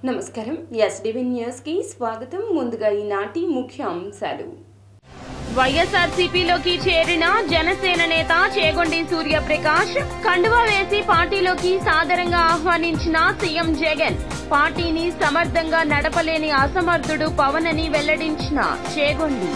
నమస్కారం SDV news కి స్వాగతం. ముందుగా ఈనాటి ముఖ్య అంశాలు. వైఎస్ఆర్సీపీలోకి చేరిన జనసేన నేత చేగొండి సూర్యప్రకాష్ కండువా వేసి పార్టీలోకి సాదరంగా ఆహ్వానించిన సీఎం జగన్. పార్టీని సమర్థంగా నడపలేని అసమర్థుడు పవన్ అని వెల్లడించిన చేగొండి.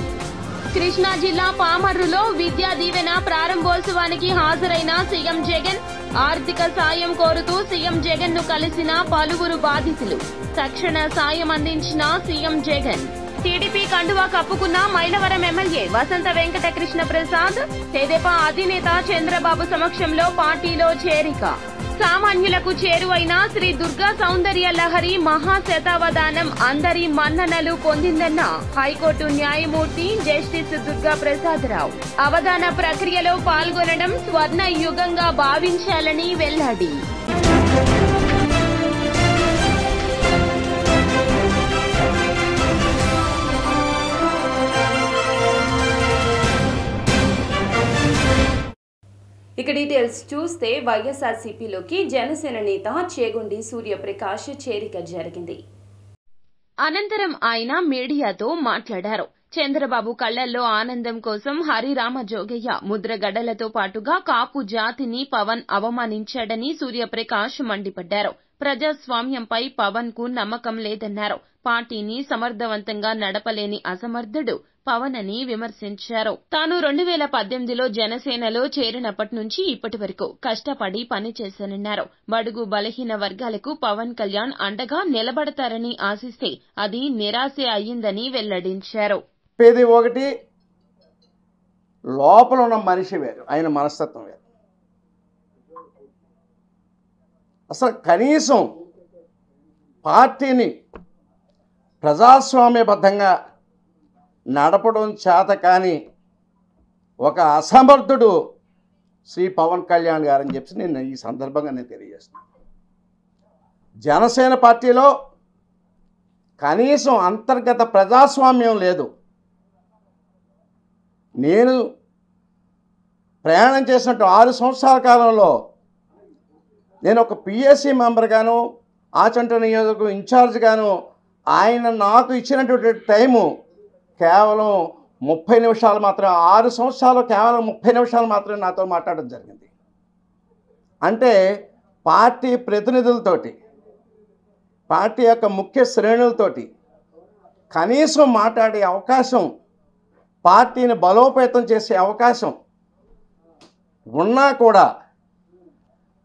కృష్ణా జిల్లా పామర్రులో విద్యా దీవెన ప్రారంభోత్సవానికి హాజరైన సీఎం జగన్. ఆర్థిక సాయం కోరుతూ సీఎం జగన్ ను కలిసిన పలువురు బాధితులు. తక్షణ సాయం అందించిన సీఎం జగన్. టీడీపీ కండువా కప్పుకున్న మైలవరం ఎమ్మెల్యే వసంత వెంకట కృష్ణ ప్రసాద్. తెదేపా అధినేత చంద్రబాబు సమక్షంలో పార్టీలో చేరిక. సామాన్యులకు చేరువైన శ్రీ దుర్గా సౌందర్య లహరి మహాశతావధానం అందరి మన్ననలు పొందిందన్న హైకోర్టు న్యాయమూర్తి జస్టిస్ దుర్గా ప్రసాదరావు. అవధాన ప్రక్రియలో పాల్గొనడం స్వర్ణ యుగంగా భావించాలని వెల్లడి. ఇక డీటెయిల్స్ చూస్తే వైఎస్ఆర్సీపీలోకి జనసేన నేత చేగొండి సూర్యప్రకాష్ చేరిక జరిగింది. అనంతరం ఆయన మీడియాతో మాట్లాడారు. చంద్రబాబు కళ్లల్లో ఆనందం కోసం హరిరామ జోగయ్య ముద్రగడలతో పాటుగా కాపు జాతిని పవన్ అవమానించాడని సూర్యప్రకాష్ మండిపడ్డారు. ప్రజాస్వామ్యంపై పవన్ కు నమ్మకం లేదన్నారు. పార్టీని సమర్థవంతంగా నడపలేని అసమర్థుడు పవన్ అని విమర్శించారు. తాను 2018లో జనసేనలో చేరినప్పటి నుంచి ఇప్పటి వరకు కష్టపడి పనిచేశానన్నారు. బడుగు బలహీన వర్గాలకు పవన్ కళ్యాణ్ అండగా నిలబడతారని ఆశిస్తే అది నిరాశే అయ్యిందని వెల్లడించారు. ఒకటి లోపల ఉన్న మనిషి వేరు, ఆయన మనస్తత్వం వేరు. అసలు కనీసం పార్టీని ప్రజాస్వామ్యబద్ధంగా నడపడం చేత కానీ ఒక అసమర్థుడు శ్రీ పవన్ కళ్యాణ్ గారని చెప్పి నేను ఈ సందర్భంగా తెలియజేస్తున్నాను. జనసేన పార్టీలో కనీసం అంతర్గత ప్రజాస్వామ్యం లేదు. నేను ప్రయాణం చేసినట్టు 6 సంవత్సరాల కాలంలో నేను ఒక పిఎస్సి మెంబర్గాను, ఆచంట నియోజకవర్గం ఇన్ఛార్జ్గాను ఆయన నాకు ఇచ్చినటువంటి టైము కేవలం 30 నిమిషాలు మాత్రమే. 6 సంవత్సరాలు కేవలం 30 నిమిషాలు మాత్రమే నాతో మాట్లాడడం జరిగింది. అంటే పార్టీ ప్రతినిధులతోటి, పార్టీ యొక్క ముఖ్య శ్రేణులతోటి కనీసం మాట్లాడే అవకాశం, పార్టీని బలోపేతం చేసే అవకాశం ఉన్నా కూడా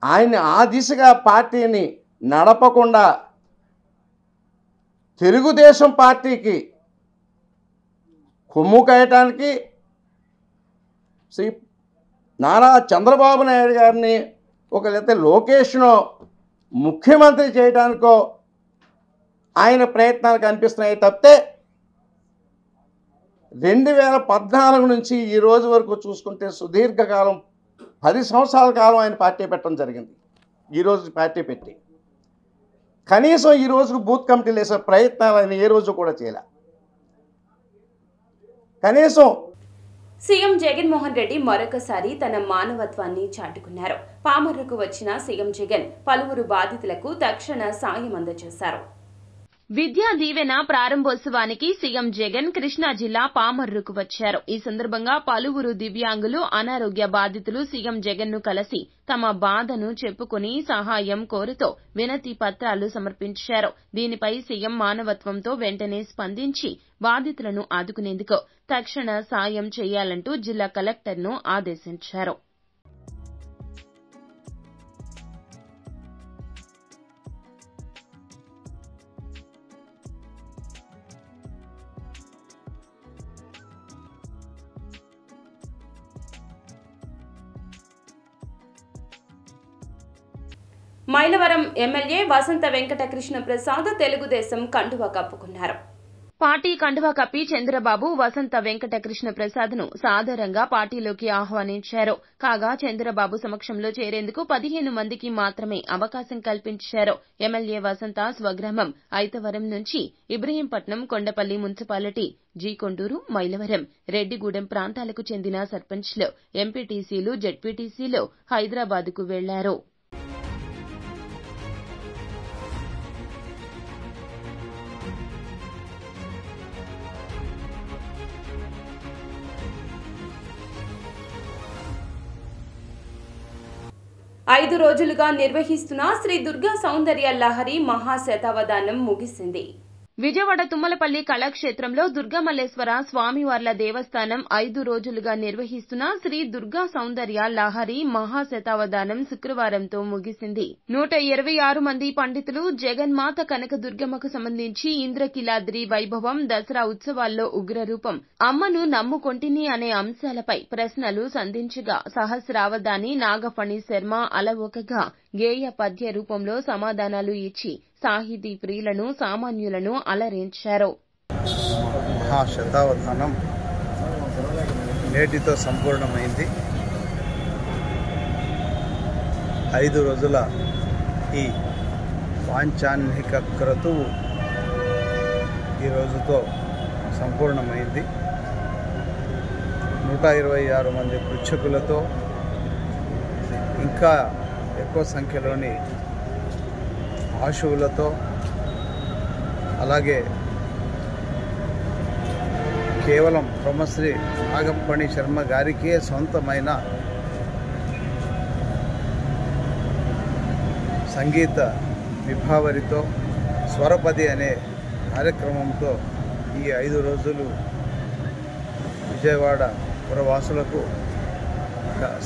ఆయన ఆ దిశగా పార్టీని నడపకుండా తెలుగుదేశం పార్టీకి కొమ్ము కాయటానికి శ్రీ నారా చంద్రబాబు నాయుడు గారిని లేకపోతే లోకేష్ను ముఖ్యమంత్రి చేయడానికో ఆయన ప్రయత్నాలు కనిపిస్తున్నాయి తప్పితే 2014 నుంచి ఈ రోజు వరకు చూసుకుంటే సుదీర్ఘకాలం 10 సంవత్సరాల కాలం ఆయన పార్టీ పెట్టడం జరిగింది. ఈరోజు పార్టీ పెట్టి కనీసం ఈ రోజుకు బూత్ కమిటీలు వేసే ప్రయత్నాలు ఆయన ఏ రోజు కూడా చేయలే. కనీసం సీఎం జగన్మోహన్ రెడ్డి మరొకసారి తన మానవత్వాన్ని చాటుకున్నారు. పామర్రుకు వచ్చిన సీఎం జగన్ పలువురు బాధితులకు తక్షణ సాయం అందజేశారు. విద్యా దీవెన ప్రారంభోత్సవానికి సీఎం జగన్ కృష్ణా జిల్లా పామర్రుకు వచ్చారు. ఈ సందర్భంగా పలువురు దివ్యాంగులు, అనారోగ్య బాధితులు సీఎం జగన్ ను కలిసి తమ బాధను చెప్పుకుని సహాయం కోరుతూ వినతి పత్రాలు సమర్పించారు. దీనిపై సీఎం మానవత్వంతో వెంటనే స్పందించి బాధితులను ఆదుకునేందుకు తక్షణ సాయం చేయాలంటూ జిల్లా కలెక్టర్ను ఆదేశించారు. మైలవరం ఎమ్మెల్యే వసంత వెంకట కృష్ణ ప్రసాద్ తెలుగుదేశం కండువా కప్పుకున్నారు. పార్టీ కండువా కప్పి చంద్రబాబు వసంత వెంకట కృష్ణ ప్రసాద్ ను సాదరంగా పార్టీలోకి ఆహ్వానించారు. కాగా చంద్రబాబు సమక్షంలో చేరేందుకు 15 మందికి మాత్రమే అవకాశం కల్పించారు. ఎమ్మెల్యే వసంత స్వగ్రామం ఐతవరం నుంచి ఇబ్రహీంపట్నం, కొండపల్లి మున్సిపాలిటీ, జీకొండూరు, మైలవరం, రెడ్డిగూడెం ప్రాంతాలకు చెందిన సర్పంచ్లు, ఎంపీటీసీలు, జెడ్పీటీసీలు హైదరాబాద్కు వెళ్లారు. 5 రోజులుగా నిర్వహిస్తున్న శ్రీ దుర్గా సౌందర్య లహరి మహాశతావధానం ముగిసింది. విజయవాడ తుమ్మలపల్లి కళాక్షేత్రంలో దుర్గామల్లేశ్వర స్వామివార్ల దేవస్థానం 5 రోజులుగా నిర్వహిస్తున్న శ్రీ దుర్గా సౌందర్య లహరి మహాశతావధానం శుక్రవారంతో ముగిసింది. 126 మంది పండితులు జగన్మాత కనకదుర్గమ్మకు సంబంధించి ఇంద్రకీలాద్రి వైభవం, దసరా ఉత్సవాల్లో ఉగ్రరూపం, అమ్మను నమ్ముకొంటిని అనే అంశాలపై ప్రశ్నలు సంధించగా సహస్రావధాని నాగఫణి శర్మ అలవోకగా గేయ పద్య రూపంలో సమాధానాలు ఇచ్చి సాహితీ ప్రియులను సామాన్యులను అలరించారు. మహాశతావధానం నేటితో సంపూర్ణమైంది. 5 రోజుల ఈ పాంచాన్నిక క్రతువు ఈ రోజుతో సంపూర్ణమైంది. 126 మంది పృచ్ఛకులతో ఇంకా ఎక్కువ సంఖ్యలోని ఆశువులతో, అలాగే కేవలం బ్రహ్మశ్రీ నాగఫణి శర్మ గారికే సొంతమైన సంగీత విభావరితో స్వరపది అనే కార్యక్రమంతో ఈ 5 రోజులు విజయవాడ పురవాసులకు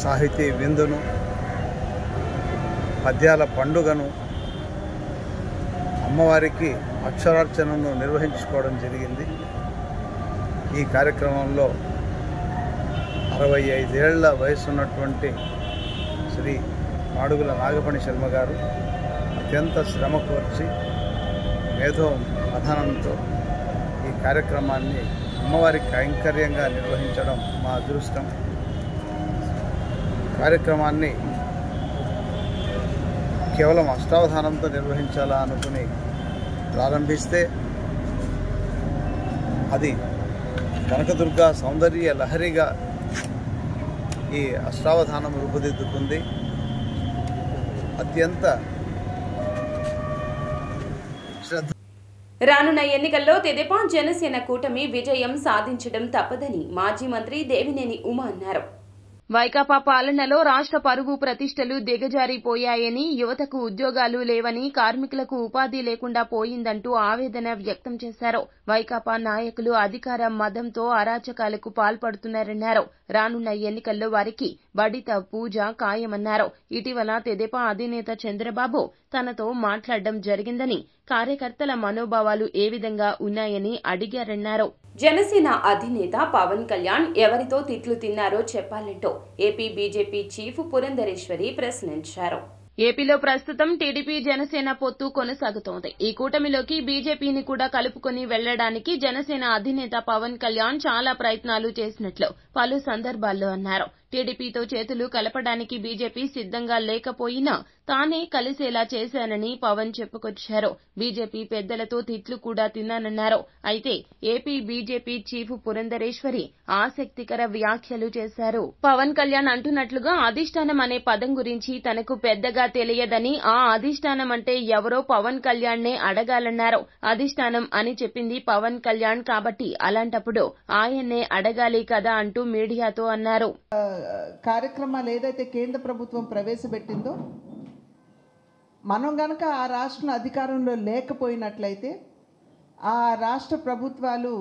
సాహితీ విందును, పద్యాల పండుగను, అమ్మవారికి అక్షరార్చనను నిర్వహించుకోవడం జరిగింది. ఈ కార్యక్రమంలో 65 ఏళ్ల వయసున్నటువంటి శ్రీ మాడుగుల నాగఫణి శర్మ గారు అత్యంత శ్రమ కోర్చి మేధో మథనంతో ఈ కార్యక్రమాన్ని అమ్మవారికి కైంకర్యంగా నిర్వహించడం మా అదృష్టం. కార్యక్రమాన్ని కేవలం అష్టావధానంతో నిర్వహించాలా అనుకుని ప్రారంభిస్తే అది కనకదుర్గా సౌందర్య లహరిగా ఈ అష్టావధానం రూపుదిద్దుకుంది. అత్యంత శ్రద్ధ. రానున్న ఎన్నికల్లో తెదేపా జనసేన కూటమి విజయం సాధించడం తప్పదని మాజీ మంత్రి దేవినేని ఉమ అన్నారు. వైకాపా పాలనలో రాష్ట్ర పరువు ప్రతిష్టలు దిగజారిపోయాయని, యువతకు ఉద్యోగాలు లేవని, కార్మికులకు ఉపాధి లేకుండా పోయిందంటూ ఆవేదన వ్యక్తం చేశారు. వైకాపా నాయకులు అధికార మదంతో అరాచకాలకు పాల్పడుతున్నారన్నారు. రానున్న ఎన్నికల్లో వారికి బడిత పూజ ఖాయమన్నారు. ఇటీవల తెదేపా అధినేత చంద్రబాబు తనతో మాట్లాడడం జరిగిందని, కార్యకర్తల మనోభావాలు ఏ విధంగా ఉన్నాయని అడిగారన్నారు. జనసేన అధినేత పవన్ కళ్యాణ్ ఎవరితో తిట్లు తిన్నారో చెప్పాలంటూ ఏపీ బీజేపీ చీఫ్ పురంధరేశ్వరి ప్రశ్నించారు. ఏపీలో ప్రస్తుతం టీడీపీ జనసేన పొత్తు కొనసాగుతోంది. ఈ కూటమిలోకి బీజేపీని కూడా కలుపుకొని వెళ్లడానికి జనసేన అధినేత పవన్ కళ్యాణ్ చాలా ప్రయత్నాలు చేసినట్లు పలు సందర్భాల్లో అన్నారు. టీడీపీతో చేతులు కలపడానికి బీజేపీ సిద్ధంగా లేకపోయినా తానే కలిసేలా చేశానని పవన్ చెప్పుకొచ్చారు. బీజేపీ పెద్దలతో తిట్లు కూడా తిన్నానన్నారు. అయితే ఏపీ బీజేపీ చీఫ్ పురంధరేశ్వరి ఆసక్తికర వ్యాఖ్యలు చేశారు. పవన్ కళ్యాణ్ అంటున్నట్లుగా అధిష్టానం అనే పదం గురించి తనకు పెద్దగా తెలియదని, ఆ అధిష్టానం అంటే ఎవరో పవన్ కళ్యాణ్నే అడగాలన్నారు. అధిష్టానం అని చెప్పింది పవన్ కళ్యాణ్ కాబట్టి అలాంటప్పుడు ఆయన్నే అడగాలి కదా అంటూ మీడియాతో అన్నారు. కార్యక్రమాలు ఏదైతే కేంద్ర ప్రభుత్వం ప్రవేశపెట్టిందో, మనం గనక ఆ రాష్ట్రం అధికారంలో లేకపోయినట్లయితే ఆ రాష్ట్ర ప్రభుత్వాలు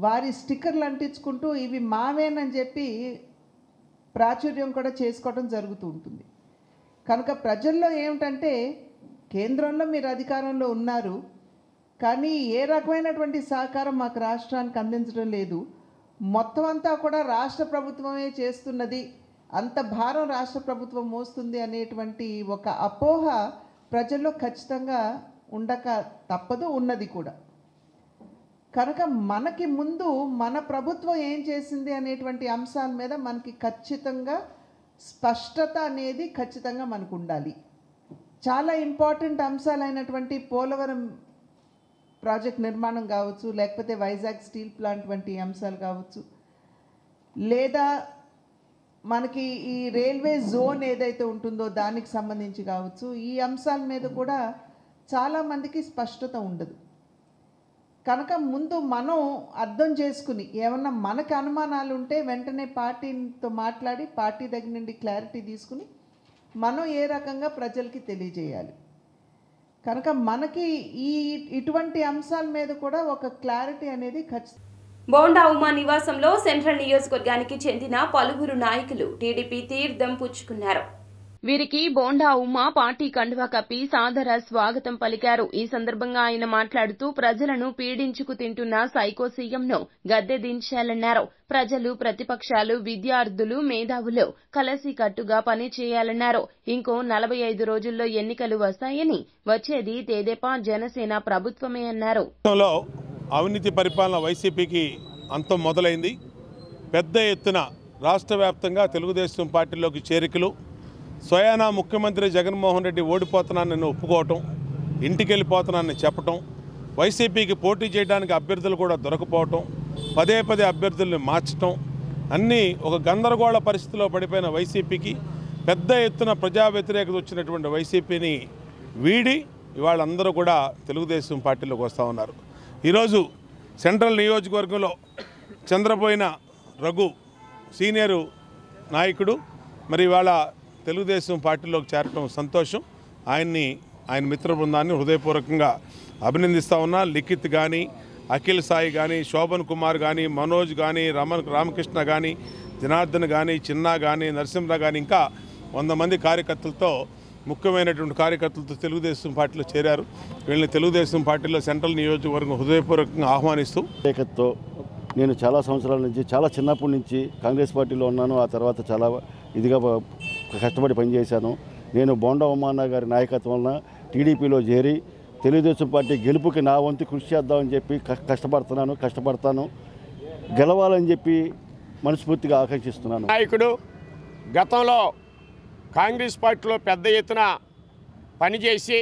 వారి స్టిక్కర్లు అంటించుకుంటూ ఇవి మావేనని చెప్పి ప్రాచుర్యం కూడా చేసుకోవడం జరుగుతూ ఉంటుంది. కనుక ప్రజల్లో ఏమిటంటే, కేంద్రంలో మీరు అధికారంలో ఉన్నారు కానీ ఏ రకమైనటువంటి సహకారం మాకు రాష్ట్రానికి అందించడం లేదు, మొత్తం అంతా కూడా రాష్ట్ర ప్రభుత్వమే చేస్తున్నది, అంత భారం రాష్ట్ర ప్రభుత్వం మోస్తుంది అనేటువంటి ఒక అపోహ ప్రజల్లో ఖచ్చితంగా ఉండక తప్పదు, ఉన్నది కూడా. కనుక మనకి ముందు మన ప్రభుత్వం ఏం చేసింది అనేటువంటి అంశాల మీద మనకి ఖచ్చితంగా స్పష్టత అనేది ఖచ్చితంగా మనకు ఉండాలి. చాలా ఇంపార్టెంట్ అంశాలైనటువంటి పోలవరం ప్రాజెక్ట్ నిర్మాణం కావచ్చు, లేకపోతే వైజాగ్ స్టీల్ ప్లాంట్ వంటి అంశాలు కావచ్చు, లేదా మనకి ఈ రైల్వే జోన్ ఏదైతే ఉంటుందో దానికి సంబంధించి కావచ్చు, ఈ అంశాల మీద కూడా చాలామందికి స్పష్టత ఉండదు. కనుక ముందు మనం అర్థం చేసుకుని ఏమన్నా మనకు అనుమానాలు ఉంటే వెంటనే పార్టీతో మాట్లాడి పార్టీ దగ్గర నుండి క్లారిటీ తీసుకుని మనం ఏ రకంగా ప్రజలకి తెలియజేయాలి. కనుక మనకి ఇటువంటి అంశాల మీద కూడా ఒక క్లారిటీ అనేది ఖచ్చితంగా. బోండా ఉమా నివాసంలో సెంట్రల్ నియోజకవర్గానికి చెందిన పలువురు నాయకులు టీడీపీ తీర్థం పుచ్చుకున్నారు. వీరికి బోండా ఉమా పార్టీ కండువా కప్పి సాదర స్వాగతం పలికారు. ఈ సందర్భంగా ఆయన మాట్లాడుతూ ప్రజలను పీడించుకు తింటున్న సైకో సీఎంను గద్దె దించాలన్నారు. ప్రజలు, ప్రతిపక్షాలు, విద్యార్థులు, మేధావులు కలసికట్టుగా పనిచేయాలన్నారు. ఇంకో 45 రోజుల్లో ఎన్నికలు వస్తాయని, వచ్చేది తెదేపా జనసేన ప్రభుత్వమే అన్నారు. అవినీతి పరిపాలన వైసీపీకి అంతం మొదలైంది. పెద్ద ఎత్తున రాష్ట్ర వ్యాప్తంగా తెలుగుదేశం పార్టీలోకి చేరికలు, స్వయానా ముఖ్యమంత్రి జగన్మోహన్ రెడ్డి ఓడిపోతున్నానని ఒప్పుకోవటం, ఇంటికి వెళ్ళిపోతున్నానని చెప్పటం, వైసీపీకి పోటీ చేయడానికి అభ్యర్థులు కూడా దొరకపోవటం, పదే పదే అభ్యర్థుల్ని మార్చటం, అన్నీ ఒక గందరగోళ పరిస్థితిలో పడిపోయిన వైసీపీకి పెద్ద ఎత్తున ప్రజా వ్యతిరేకత వచ్చినటువంటి వైసీపీని వీడి ఇవాళ అందరూ కూడా తెలుగుదేశం పార్టీలోకి వస్తూ ఉన్నారు. ఈరోజు సెంట్రల్ నియోజకవర్గంలో చంద్రబోయిన రఘు సీనియరు నాయకుడు మరి ఇవాళ తెలుగుదేశం పార్టీలోకి చేరటం సంతోషం. ఆయన మిత్ర బృందాన్ని హృదయపూర్వకంగా అభినందిస్తూ ఉన్నా. లిఖిత్ కానీ, అఖిల్ సాయి కానీ, శోభన్ కుమార్ కానీ, మనోజ్ కానీ, రామకృష్ణ కానీ, జనార్దన్ కానీ, చిన్నా కానీ, నరసింహరావు కానీ ఇంకా 100 మంది కార్యకర్తలతో, ముఖ్యమైనటువంటి కార్యకర్తలతో తెలుగుదేశం పార్టీలో చేరారు. వీళ్ళని తెలుగుదేశం పార్టీలో సెంట్రల్ నియోజకవర్గం హృదయపూర్వకంగా ఆహ్వానిస్తూ నేను చాలా సంవత్సరాల నుంచి, చాలా చిన్నప్పటి నుంచి కాంగ్రెస్ పార్టీలో ఉన్నాను. ఆ తర్వాత చాలా ఇదిగా కష్టపడి పనిచేశాను. నేను బోండా ఉమాన్న గారి నాయకత్వంలో టీడీపీలో చేరి తెలుగుదేశం పార్టీ గెలుపుకి నా వంతు కృషి చేద్దామని చెప్పి కష్టపడతాను. గెలవాలని చెప్పి మనస్ఫూర్తిగా ఆకాంక్షిస్తున్నాను. నాయకుడు గతంలో కాంగ్రెస్ పార్టీలో పెద్ద ఎత్తున పనిచేసి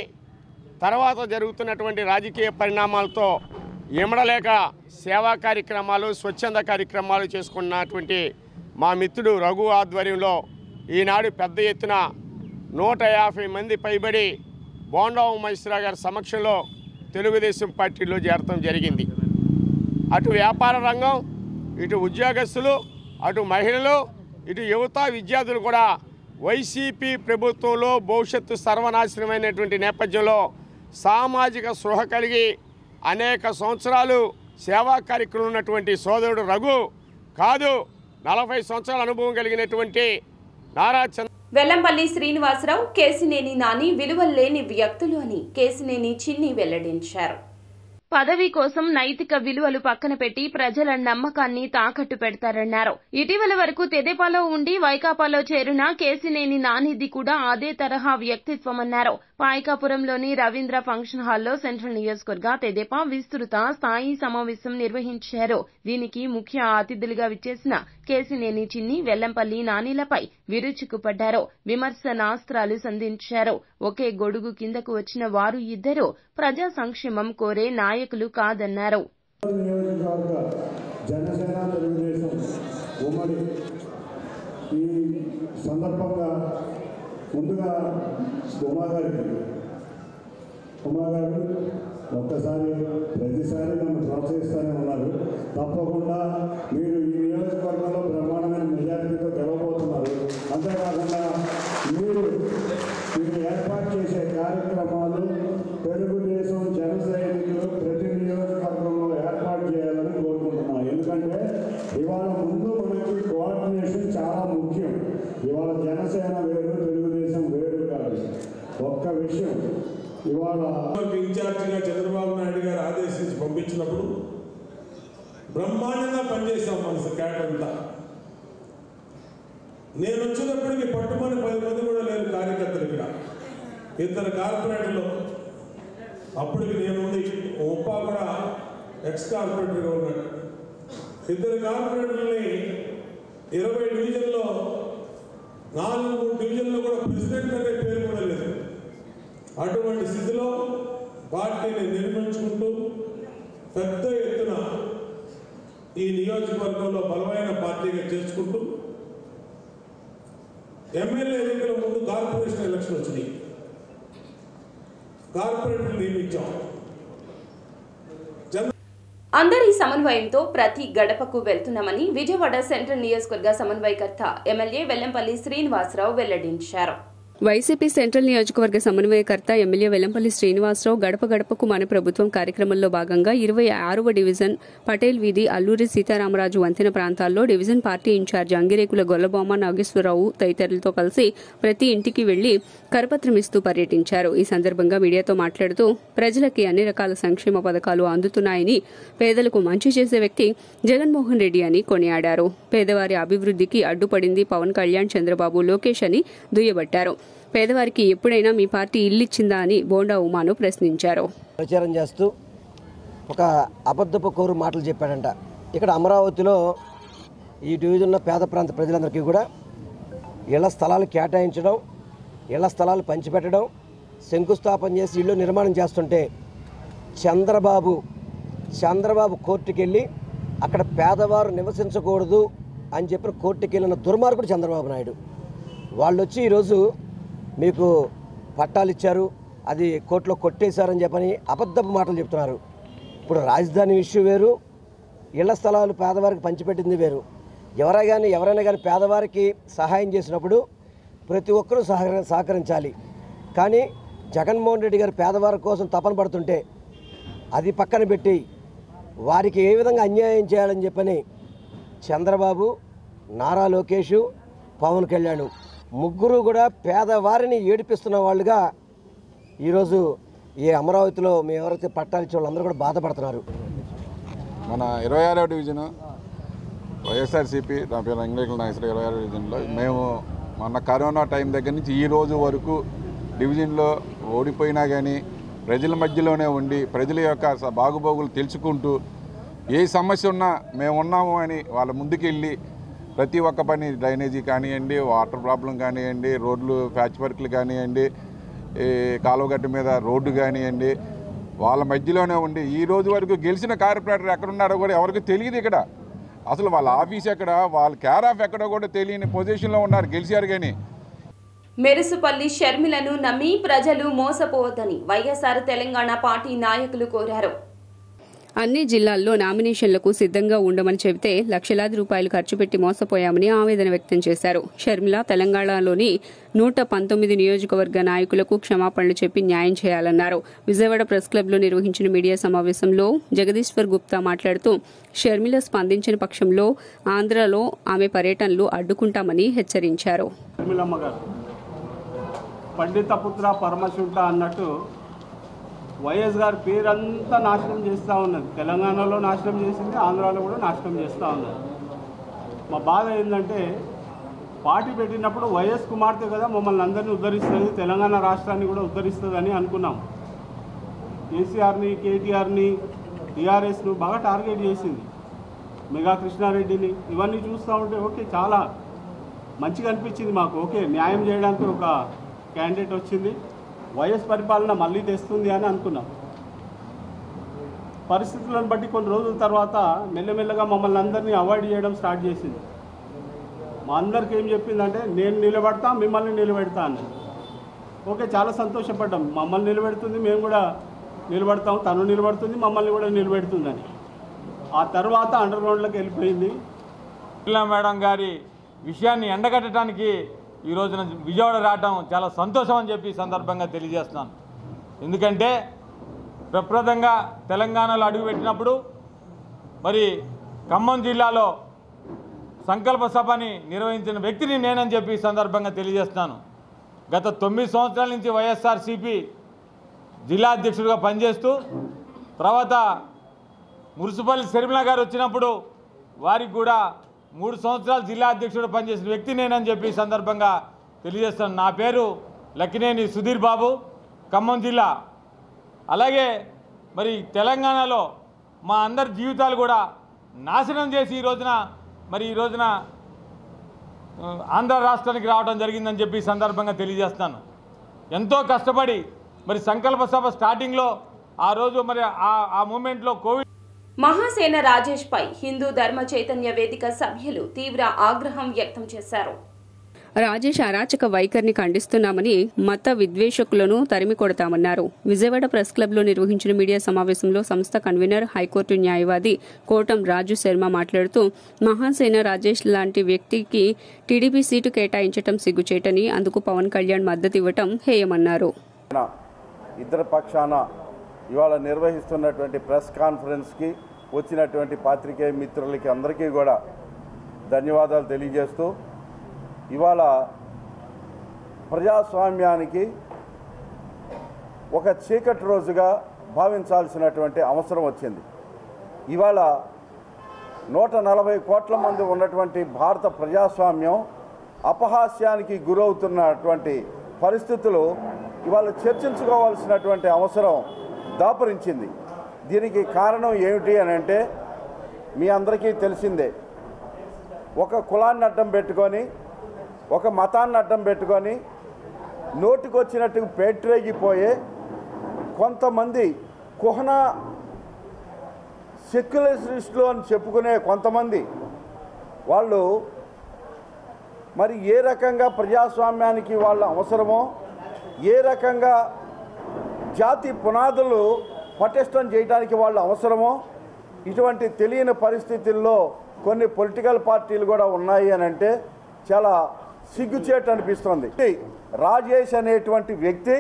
తర్వాత జరుగుతున్నటువంటి రాజకీయ పరిణామాలతో ఇమడలేక సేవా కార్యక్రమాలు, స్వచ్ఛంద కార్యక్రమాలు చేసుకున్నటువంటి మా మిత్రుడు రఘు ఆధ్వర్యంలో ఈనాడు పెద్ద ఎత్తున 150 మంది పైబడి బోండా ఉమేశ్వరరావు గారి సమక్షంలో తెలుగుదేశం పార్టీలో చేరటం జరిగింది. అటు వ్యాపార రంగం, ఇటు ఉద్యోగస్తులు, అటు మహిళలు, ఇటు యువత, విద్యార్థులు కూడా వైసీపీ ప్రభుత్వంలో భవిష్యత్తు సర్వనాశనమైనటువంటి నేపథ్యంలో సామాజిక స్పృహ కలిగి అనేక సంవత్సరాలు సేవా కార్యక్రమం ఉన్నటువంటి సోదరుడు రఘు కాదు, 40 సంవత్సరాల అనుభవం కలిగినటువంటి నారా వెల్లంపల్లి శ్రీనివాసరావు, కేసినేని నాని విలువలేని వ్యక్తులు అని కేసినేని చిన్ని వెల్లడించారు. పదవి కోసం నైతిక విలువలు పక్కన పెట్టి ప్రజల నమ్మకాన్ని తాకట్టు పెడతారన్నారు. ఇటీవల వరకు తెదేపాలో ఉండి వైకాపాలో చేరిన కేసినేని నానిది కూడా అదే తరహా వ్యక్తిత్వమన్నారు. పాయకాపురంలోని రవీంద్ర ఫంక్షన్ హాల్లో సెంట్రల్ నియోజకవర్గ తెదేపా విస్తృత స్థాయి సమావేశం నిర్వహించారు. దీనికి ముఖ్య అతిథులుగా విచ్చేసిన కేసినేని చిన్ని వెల్లంపల్లి నానిలపై విరుచుకుపడ్డారు. విమర్శనాస్త్రాలు సంధించారు. ఒకే గొడుగు కిందకు వచ్చిన వారు ఇద్దరు ప్రజా సంక్షేమం కోరే నాయకులు కాదన్నారు. జనసేన తెలుగుదేశం ఉమ్మడి ఈ సందర్భంగా ముందుగా ఉమా గారు ఒక్కసారి ప్రతిసారి నన్ను ప్రోత్సహిస్తూనే ఉన్నారు. తప్పకుండా మీరు ఈ నియోజకవర్గంలో బ్రహ్మాండమైన మెజారిటీతో గెలవబోతున్నారు. అంతేకాకుండా మీరు ఏర్పాటు చేసే కార్యక్రమాలు తెలుగుదేశం జన సైనికులు ప్రతి నియోజకవర్గంలో ఏర్పాటు చేయాలని కోరుకుంటున్నాను. ఎందుకంటే ఇవాళ ముందు మనకి కోఆర్డినేషన్ చాలా ముఖ్యం. ఇవాళ జనసేన వేరు, తెలుగుదేశం వేరు కాదు. ఒక్క విషయం, ఇవాళ ఇన్ఛార్జిగా చంద్రబాబు నాయుడు గారు ఆదేశించి పంపించినప్పుడు బ్రహ్మాండంగా పనిచేసాం. మన క్యాడర్ అంతా నేను వచ్చినప్పటికీ పట్టుమని 10 మంది కూడా లేరు కార్యకర్తలు. ఇక్కడ 2 కార్పొరేటర్లు, అప్పటికి నేనుండి ఉప్పా కూడా ఎక్స్ కార్పొరేటర్గా ఉన్నాడు. 2 కార్పొరేటర్లని 20 డివిజన్లో 4 డివిజన్లో కూడా ప్రెసిడెంట్ అనే పేరు కూడా లేదు. అటువంటి స్థితిలో పార్టీని నిర్మించుకుంటూ పెద్ద ఎత్తున ఈ నియోజకవర్గంలో బలమైన పార్టీగా చేసుకుంటూ ఎమ్మెల్యే ఎన్నికల ముందు కార్పొరేషన్ ఎలక్షన్ వచ్చినాయి. కార్పొరేటర్లు నియమించాం. అందరి సమన్వయంతో ప్రతి గడపకు వెళ్తున్నామని విజయవాడ సెంట్రల్ నియోజకవర్గ సమన్వయకర్త ఎమ్మెల్యే వెల్లంపల్లి శ్రీనివాసరావు వెల్లడించారు. వైసీపీ సెంట్రల్ నియోజకవర్గ సమన్వయకర్త ఎమ్మెల్యే వెల్లంపల్లి శ్రీనివాసరావు గడప గడపకు మన ప్రభుత్వం కార్యక్రమంలో భాగంగా 26వ డివిజన్ పటేల్ వీధి అల్లూరి సీతారామరాజు వంతెన ప్రాంతాల్లో division party incharge Angirekula Gollabomma Nageswara Rao తదితరులతో కలిసి ప్రతి ఇంటికి వెళ్లి కరపత్రం ఇస్తూ పర్యటించారు. ఈ సందర్భంగా మీడియాతో మాట్లాడుతూ ప్రజలకి అన్ని రకాల సంక్షేమ పథకాలు అందుతున్నాయని, పేదలకు మంచి చేసే వ్యక్తి జగన్మోహన్ రెడ్డి అని కొనియాడారు. పేదవారి అభివృద్ధికి అడ్డుపడింది పవన్ కళ్యాణ్, చంద్రబాబు, లోకేష్ అని దుయ్యబట్టారు. పేదవారికి ఎప్పుడైనా మీ పార్టీ ఇల్లిచ్చిందా అని బోండా ఉమాను ప్రశ్నించారు. ప్రచారం చేస్తూ ఒక అబద్ధపు కోరు మాటలు చెప్పాడంట. ఇక్కడ అమరావతిలో ఈ డివిజన్లో పేద ప్రాంత ప్రజలందరికీ కూడా ఇళ్ల స్థలాలు కేటాయించడం, ఇళ్ల స్థలాలు పంచిపెట్టడం, శంకుస్థాపన చేసి ఇళ్ళు నిర్మాణం చేస్తుంటే చంద్రబాబు కోర్టుకు వెళ్ళి అక్కడ పేదవారు నివసించకూడదు అని చెప్పిన కోర్టుకు వెళ్ళిన దుర్మార్గుడు చంద్రబాబు నాయుడు. వాళ్ళు వచ్చి ఈరోజు మీకు పట్టాలు ఇచ్చారు, అది కోర్టులో కొట్టేశారని చెప్పని అబద్ధపు మాటలు చెప్తున్నారు. ఇప్పుడు రాజధాని ఇష్యూ వేరు, ఇళ్ల స్థలాలు పేదవారికి పంచిపెట్టింది వేరు. ఎవరైనా కానీ పేదవారికి సహాయం చేసినప్పుడు ప్రతి ఒక్కరూ సహకరించాలి. కానీ జగన్మోహన్ రెడ్డి గారు పేదవారి కోసం తపన పడుతుంటే అది పక్కన పెట్టి వారికి ఏ విధంగా అన్యాయం చేయాలని చెప్పని చంద్రబాబు, నారా లోకేష్, పవన్ కళ్యాణ్ ముగ్గురు కూడా పేదవారిని ఏడిపిస్తున్న వాళ్ళుగా ఈరోజు ఈ అమరావతిలో మేము ఎవరైతే పట్టాలు ఇచ్చే వాళ్ళందరూ కూడా బాధపడుతున్నారు. మన 26వ డివిజన్ వైఎస్ఆర్సీపీ, నా పేరు అంగిరేకుల నాగేశ్వర, 26వ డివిజన్లో మేము మొన్న కరోనా టైం దగ్గర నుంచి ఈ రోజు వరకు డివిజన్లో ఓడిపోయినా కానీ ప్రజల మధ్యలోనే ఉండి ప్రజల యొక్క బాగుబోగులు తెలుసుకుంటూ ఏ సమస్య ఉన్నా మేము ఉన్నాము అని వాళ్ళ ముందుకెళ్ళి ప్రతి ఒక్క పని, డ్రైనేజీ కానివ్వండి, వాటర్ ప్రాబ్లం కానివ్వండి, రోడ్లు ప్యాచ్ వర్క్లు కానివ్వండి, కాలువగట్టు మీద రోడ్డు కానివ్వండి, వాళ్ళ మధ్యలోనే ఉండి ఈ రోజు వరకు గెలిచిన కార్పొరేటర్ ఎక్కడున్నారో కూడా ఎవరికి తెలియదు. ఇక్కడ అసలు వాళ్ళ ఆఫీస్ ఎక్కడ, వాళ్ళ కేర్ ఆఫ్ ఎక్కడో కూడా తెలియని పొజిషన్లో ఉన్నారు, గెలిచారు. కానీ మెరుసుపల్లి షర్మిలను నమ్మి ప్రజలు మోసపోవద్దని వైఎస్ఆర్ తెలంగాణ పార్టీ నాయకులు కోరారు. అన్ని జిల్లాల్లో నామినేషన్లకు సిద్ధంగా ఉండమని చెబితే లక్షలాది రూపాయలు ఖర్చు పెట్టి మోసపోయామని ఆవేదన వ్యక్తం చేశారు. షర్మిల తెలంగాణలోని 119 నియోజకవర్గ నాయకులకు క్షమాపణలు చెప్పి న్యాయం చేయాలన్నారు. విజయవాడ ప్రెస్ క్లబ్లో నిర్వహించిన మీడియా సమావేశంలో జగదీశ్వర్ గుప్తా మాట్లాడుతూ షర్మిల స్పందించిన పక్షంలో ఆంధ్రలో ఆమె పర్యటనలు అడ్డుకుంటామని హెచ్చరించారు. పండిత పుత్ర పరమశుంఠ అన్నట్టు వైఎస్ గారి పేరంతా నాశనం చేస్తూ ఉన్నది. తెలంగాణలో నాశనం చేసింది, ఆంధ్రాలో కూడా నాశనం చేస్తూ ఉన్నది. మా బాధ ఏంటంటే పార్టీ పెట్టినప్పుడు వైఎస్ కుమార్తె కదా మమ్మల్ని అందరినీ ఉద్ధరిస్తుంది, తెలంగాణ రాష్ట్రాన్ని కూడా ఉద్ధరిస్తుందని అనుకున్నాం. కేసీఆర్ని, కేటీఆర్ని, టీఆర్ఎస్ను బాగా టార్గెట్ చేసింది, మెగా కృష్ణారెడ్డిని. ఇవన్నీ చూస్తూ ఉంటే ఓకే, చాలా మంచిగా అనిపించింది మాకు. ఓకే, న్యాయం చేయడానికి ఒక క్యాండిడేట్ వచ్చింది, వైఎస్ పరిపాలన మళ్ళీ తెస్తుంది అని అనుకున్నాం. పరిస్థితులను బట్టి కొన్ని రోజుల తర్వాత మెల్లమెల్లగా మమ్మల్ని అందరినీ అవాయిడ్ చేయడం స్టార్ట్ చేసింది. మా అందరికి ఏం చెప్పిందంటే నేను నిలబడతా, మిమ్మల్ని నిలబెడతా అని. ఓకే, చాలా సంతోషపడ్డాం. మమ్మల్ని నిలబెడుతుంది, మేము కూడా నిలబడతాం, తను నిలబడుతుంది, మమ్మల్ని కూడా నిలబెడుతుందని. ఆ తర్వాత అండర్ గ్రౌండ్లోకి వెళ్ళిపోయింది. మేడం గారి విషయాన్ని ఎండగట్టడానికి ఈ రోజున విజయవాడ రావడం చాలా సంతోషం అని చెప్పి సందర్భంగా తెలియజేస్తున్నాను. ఎందుకంటే ప్రప్రదంగా తెలంగాణలో అడుగుపెట్టినప్పుడు మరి ఖమ్మం జిల్లాలో సంకల్ప సభని నిర్వహించిన వ్యక్తిని నేనని చెప్పి సందర్భంగా తెలియజేస్తున్నాను. గత 9 సంవత్సరాల నుంచి వైఎస్ఆర్సీపీ జిల్లా అధ్యక్షుడిగా పనిచేస్తూ తర్వాత మురుసుపల్లి షర్మిల గారు వచ్చినప్పుడు వారికి కూడా 3 సంవత్సరాలు జిల్లా అధ్యక్షుడు పనిచేసిన వ్యక్తి నేనని చెప్పి సందర్భంగా తెలియజేస్తాను. నా పేరు లక్కినేని సుధీర్ బాబు, ఖమ్మం జిల్లా. అలాగే మరి తెలంగాణలో మా అందరి జీవితాలు కూడా నాశనం చేసి ఈ రోజున ఆంధ్ర రాష్ట్రానికి రావడం జరిగిందని చెప్పి సందర్భంగా తెలియజేస్తాను. ఎంతో కష్టపడి మరి సంకల్ప సభ స్టార్టింగ్లో ఆ రోజు మరి ఆ మూమెంట్లో కోవిడ్ మహాసేన రాజేష్ పై హిందూ ధర్మ చైతన్య వేదిక సభ్యులు తీవ్ర ఆగ్రహం వ్యక్తం చేశారు. రాజేష్ అరాచక వైఖరిని ఖండిస్తున్నామని మత విద్వేషకులను తరిమి కొడతామన్నారు. విజయవాడ ప్రెస్ క్లబ్లో నిర్వహించిన మీడియా సమావేశంలో సంస్థ కన్వీనర్, హైకోర్టు న్యాయవాది కోటం రాజు శర్మ మాట్లాడుతూ మహాసేన రాజేష్ లాంటి వ్యక్తికి టీడీపీ సీటు కేటాయించడం సిగ్గుచేటని, అందుకు పవన్ కళ్యాణ్ మద్దతు ఇవ్వటం హేయమన్నారు. ఇద్దరు పక్షాన ఇవాళ నిర్వహిస్తున్నటువంటి ప్రెస్ కాన్ఫరెన్స్కి వచ్చినటువంటి పాత్రికేయ మిత్రులకి అందరికీ కూడా ధన్యవాదాలు తెలియజేస్తూ, ఇవాళ ప్రజాస్వామ్యానికి ఒక చీకటి రోజుగా భావించాల్సినటువంటి అవసరం వచ్చింది. ఇవాళ 140 కోట్ల మంది ఉన్నటువంటి భారత ప్రజాస్వామ్యం అపహాస్యానికి గురవుతున్నటువంటి పరిస్థితులు ఇవాళ చర్చించుకోవాల్సినటువంటి అవసరం దాపురించింది. దీనికి కారణం ఏమిటి అని అంటే మీ అందరికీ తెలిసిందే. ఒక కులాన్ని అడ్డం పెట్టుకొని, ఒక మతాన్ని అడ్డం పెట్టుకొని నోటికొచ్చినట్టు పేట్రేగిపోయే కొంతమంది కుహనా సెక్యులరిస్టులు అని చెప్పుకునే కొంతమంది వాళ్ళు మరి ఏ రకంగా ప్రజాస్వామ్యానికి వాళ్ళ అవసరమో, ఏ రకంగా జాతి పునాదులు పటిష్టం చేయడానికి వాళ్ళ అవసరమో, ఇటువంటి తెలియని పరిస్థితుల్లో కొన్ని పొలిటికల్ పార్టీలు కూడా ఉన్నాయి అని అంటే చాలా సిగ్గుచేటు అనిపిస్తుంది. రాజేష్ అనేటువంటి వ్యక్తి,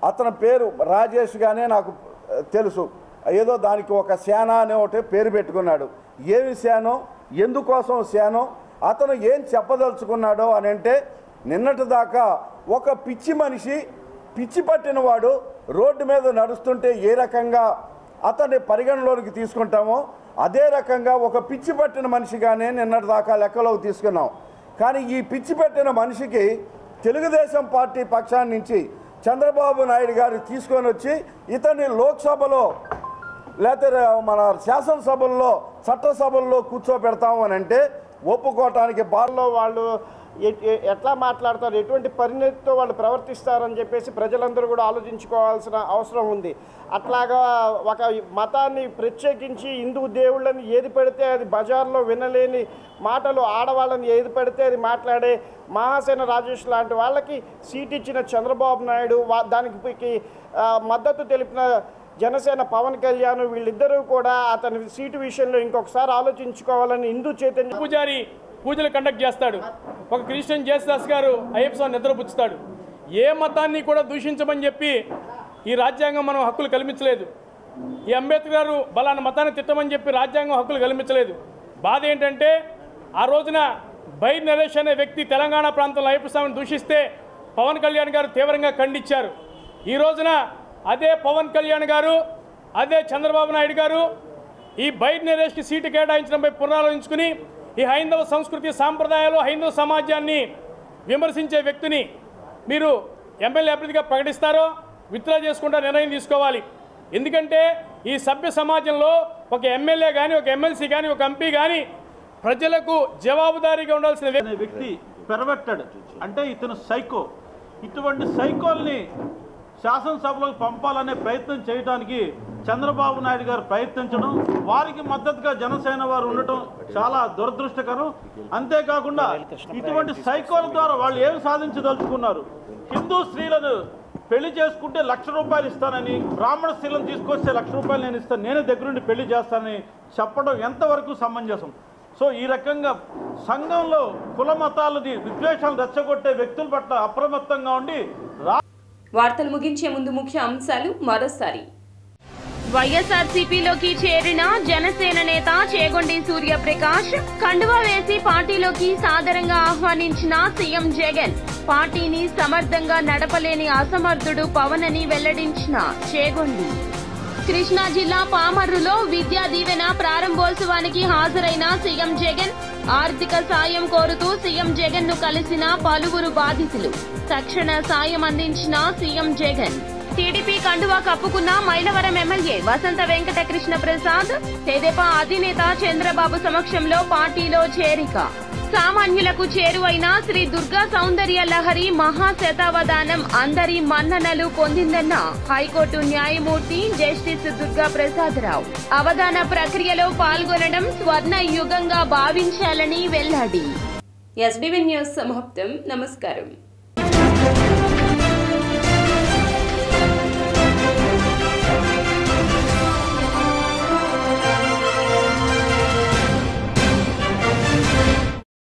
అతని పేరు రాజేష్గానే నాకు తెలుసు. ఏదో దానికి ఒక సేన అనే ఒకటి పేరు పెట్టుకున్నాడు. ఏమి సేనో, ఎందుకోసం సేనో, అతను ఏం చెప్పదలుచుకున్నాడో అని అంటే నిన్నటి దాకా ఒక పిచ్చి మనిషి, పిచ్చి పట్టినవాడు రోడ్డు మీద నడుస్తుంటే ఏ రకంగా అతన్ని పరిగణలోనికి తీసుకుంటామో అదే రకంగా ఒక పిచ్చి పట్టిన మనిషిగానే నిన్నటి దాకా లెక్కలోకి తీసుకున్నాం. కానీ ఈ పిచ్చి పెట్టిన మనిషికి తెలుగుదేశం పార్టీ పక్షాన్ని నుంచి చంద్రబాబు నాయుడు గారు తీసుకొని వచ్చి ఇతన్ని లోక్సభలో లేకపోతే మన శాసనసభల్లో, చట్టసభల్లో కూర్చోబెడతాము అని అంటే ఒప్పుకోవటానికి బాల్లో వాళ్ళు ఎట్లా మాట్లాడతారు, ఎటువంటి పరిణతితో వాళ్ళు ప్రవర్తిస్తారని చెప్పేసి ప్రజలందరూ కూడా ఆలోచించుకోవాల్సిన అవసరం ఉంది. అట్లాగా ఒక మతాన్ని ప్రత్యేకించి హిందూ దేవుళ్ళని ఏది పెడితే అది బజార్లో వినలేని మాటలు, ఆడవాళ్ళని ఏది పెడితే అది మాట్లాడే మహాసేన రాజేష్ లాంటి వాళ్ళకి సీట్ ఇచ్చిన చంద్రబాబు నాయుడు, దానికి మద్దతు తెలిపిన జనసేన పవన్ కళ్యాణ్, వీళ్ళిద్దరూ కూడా అతని సీటు విషయంలో ఇంకొకసారి ఆలోచించుకోవాలని హిందూ చైతన్య పూజారి పూజలు కండక్ట్ చేస్తాడు. ఒక క్రిస్టియన్ జేసదాస్ గారు అయ్యప్ప స్వామి నిద్రపుచ్చుతాడు. ఏ మతాన్ని కూడా దూషించమని చెప్పి ఈ రాజ్యాంగం మనం హక్కులు కల్పించలేదు. ఈ అంబేద్కర్ గారు బలానా మతాన్ని తిట్టమని చెప్పి రాజ్యాంగం హక్కులు కల్పించలేదు. బాధ ఏంటంటే ఆ రోజున బైర్ నరేష్ అనే వ్యక్తి తెలంగాణ ప్రాంతంలో అయ్యప్ప స్వామిని దూషిస్తే పవన్ కళ్యాణ్ గారు తీవ్రంగా ఖండించారు. ఈ రోజున అదే పవన్ కళ్యాణ్ గారు, అదే చంద్రబాబు నాయుడు గారు ఈ బైర్ నరేష్కి సీటు కేటాయించడంపై పునరాలోచించుకుని ఈ హైందవ సంస్కృతి, సాంప్రదాయాలు, హైందవ సమాజాన్ని విమర్శించే వ్యక్తిని మీరు ఎమ్మెల్యే అభ్యర్థిగా ప్రకటిస్తారో విత్డ్రా చేసుకుంటా నిర్ణయం తీసుకోవాలి. ఎందుకంటే ఈ సభ్య సమాజంలో ఒక ఎమ్మెల్యే కానీ, ఒక ఎమ్మెల్సీ కానీ, ఒక ఎంపీ కానీ ప్రజలకు జవాబుదారీగా ఉండాల్సిన వ్యక్తి పెరబెట్టాడు అంటే ఇతను సైకో. ఇటువంటి సైకోల్ని శాసనసభలోకి పంపాలనే ప్రయత్నం చేయడానికి చంద్రబాబు నాయుడు గారు ప్రయత్నించడం, వారికి మద్దతుగా జనసేన వారు ఉండటం చాలా దురదృష్టకరం. అంతేకాకుండా ఇటువంటి సైకోల ద్వారా వాళ్ళు ఏమి సాధించదలుచుకున్నారు? హిందూ స్త్రీలను పెళ్లి చేసుకుంటే ₹1,00,000 ఇస్తానని, బ్రాహ్మణ స్త్రీలను తీసుకొస్తే ₹1,00,000 నేను ఇస్తాను, నేనే దగ్గరుండి పెళ్లి చేస్తానని చెప్పడం ఎంతవరకు సమంజసం? సో ఈ రకంగా సంఘంలో కుల మతాలని విద్వేషాలు రెచ్చగొట్టే వ్యక్తుల పట్ల అప్రమత్తంగా ఉండి వార్తలు ముగించే ముందు ముఖ్య అంశాలు మరోసారి. వైఎస్ఆర్సీపీలోకి చేరిన జనసేన నేత చేగొండి సూర్యప్రకాష్ కండువా వేసి పార్టీలోకి సాదరంగా ఆహ్వానించిన సీఎం జగన్. పార్టీని సమర్థంగా నడపలేని అసమర్థుడు పవన్ అని వెల్లడించిన చేగొండి. కృష్ణా జిల్లా పామర్రులో విద్యా దీవెన ప్రారంభోత్సవానికి హాజరైన సీఎం జగన్. ఆర్థిక సాయం కోరుతూ సీఎం జగన్ ను కలిసిన పలువురు బాధితులు. తక్షణ సాయం అందించిన సీఎం జగన్. టీడీపీ కండువా కప్పుకున్న మైలవరం ఎమ్మెల్యే వసంత వెంకట కృష్ణ ప్రసాద్. తెదేపా అధినేత చంద్రబాబు సమక్షంలో పార్టీలో చేరిక. సామాన్యులకు చేరువైన శ్రీ దుర్గా సౌందర్య లహరి మహాశతావధానం అందరి మన్ననలు పొందిందన్న హైకోర్టు న్యాయమూర్తి జస్టిస్ దుర్గా ప్రసాదరావు. అవధాన ప్రక్రియలో పాల్గొనడం స్వర్ణ యుగంగా భావించాలని వెల్లడి. ఎస్డివి న్యూస్ సమాప్తం. నమస్కారం.